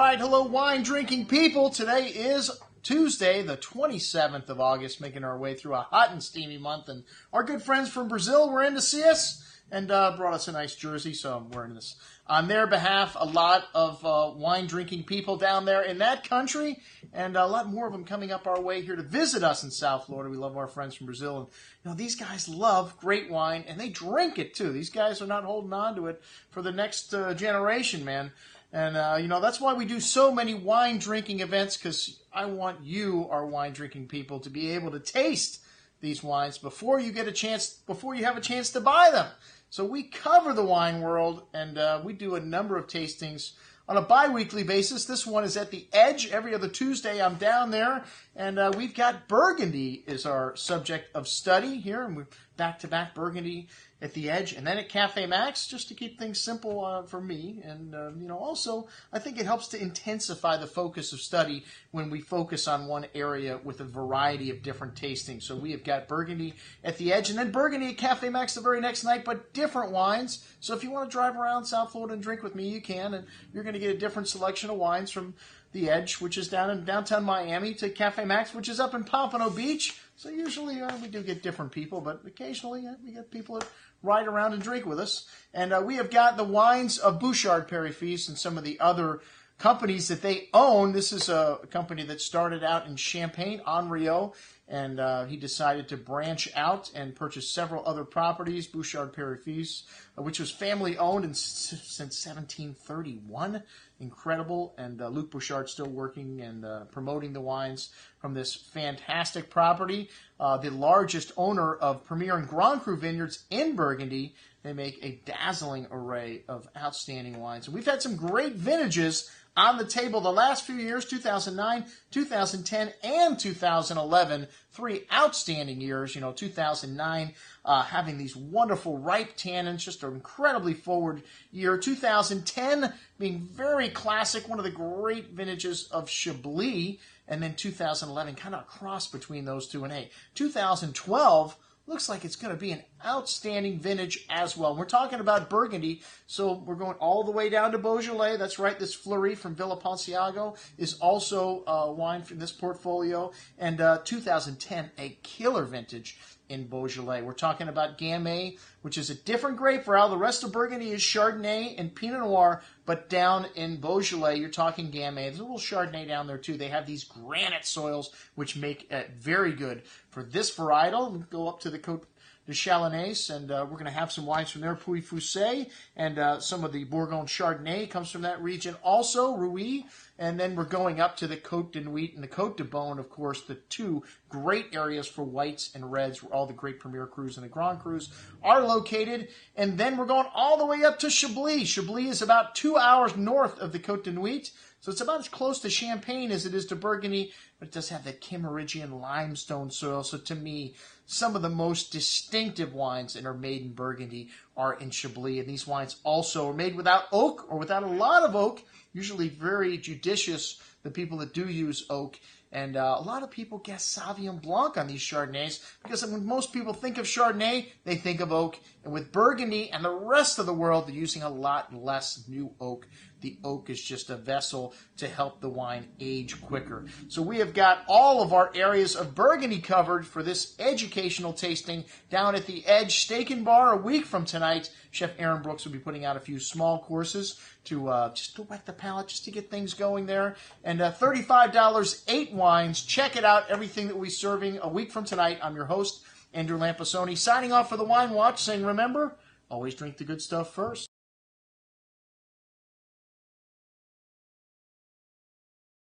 right, hello wine drinking people. Today is Tuesday, the 27th of August, making our way through a hot and steamy month. And our good friends from Brazil were in to see us and brought us a nice jersey, so I'm wearing this. On their behalf, a lot of wine drinking people down there in that country, and a lot more of them coming up our way here to visit us in South Florida. We love our friends from Brazil. And these guys love great wine, and they drink it too. These guys are not holding on to it for the next generation, man. And, that's why we do so many wine drinking events, because I want you, our wine drinking people, to be able to taste these wines before you have a chance to buy them. So we cover the wine world, and we do a number of tastings on a bi-weekly basis. This one is at the Edge. Every other Tuesday I'm down there, and we've got Burgundy is our subject of study here, and we're back-to-back Burgundy at the Edge, and then at Cafe Max, just to keep things simple for me. And, also, I think it helps to intensify the focus of study when we focus on one area with a variety of different tastings. So we have got Burgundy at the Edge, and then Burgundy at Cafe Max the very next night, but different wines. So if you want to drive around South Florida and drink with me, you can, and you're going to get a different selection of wines from the Edge, which is down in downtown Miami, to Cafe Max, which is up in Pompano Beach. So usually we do get different people, but occasionally we get people that ride around and drink with us. And we have got the wines of Bouchard Perry-Fils and some of the other companies that they own. This is a company that started out in Champagne, Henriot, and he decided to branch out and purchase several other properties. Bouchard Perry-Fils, which was family-owned since 1731. Incredible. And Luc Bouchard still working and promoting the wines from this fantastic property. The largest owner of Premier and Grand Cru vineyards in Burgundy. They make a dazzling array of outstanding wines. And we've had some great vintages on the table the last few years, 2009, 2010, and 2011. Three outstanding years. 2009 having these wonderful ripe tannins, just an incredibly forward year. 2010 being very classic, one of the great vintages of Chablis. And then 2011 kind of a cross between those two. And hey, 2012 looks like it's going to be an outstanding vintage as well. We're talking about Burgundy, so we're going all the way down to Beaujolais. That's right, this Fleury from Villa Ponsiago is also wine from this portfolio. And 2010, a killer vintage in Beaujolais. We're talking about Gamay, which is a different grape varietal. The rest of Burgundy is Chardonnay and Pinot Noir, but down in Beaujolais, you're talking Gamay. There's a little Chardonnay down there, too. They have these granite soils, which make it very good for this varietal. We go up to the Côte de Chalonnaise, and we're going to have some wines from there. Pouilly-Fuissé, and some of the Bourgogne Chardonnay comes from that region. Also, Rouy, and then we're going up to the Côte de Nuit and the Côte de Beaune, of course, the two great areas for whites and reds, where all the great Premier Crus and the Grand Crus are located. And then we're going all the way up to Chablis. Chablis is about 2 hours north of the Côte de Nuit, so it's about as close to Champagne as it is to Burgundy, but it does have that Kimmeridgian limestone soil. So to me, some of the most distinctive wines that are made in Burgundy are in Chablis. And these wines also are made without oak or without a lot of oak, usually very judicious, the people that do use oak. And a lot of people guess Sauvignon Blanc on these Chardonnays, because when most people think of Chardonnay, they think of oak. And with Burgundy and the rest of the world, they're using a lot less new oak. The oak is just a vessel to help the wine age quicker. So we have got all of our areas of Burgundy covered for this educational tasting down at the Edge Steak and Bar. A week from tonight, Chef Aaron Brooks will be putting out a few small courses to just to wet the palate, just to get things going there. And $35, 8 wines. Check it out, everything that we'll be serving a week from tonight. I'm your host, Andrew Lampasoni, signing off for the Wine Watch, saying remember, always drink the good stuff first.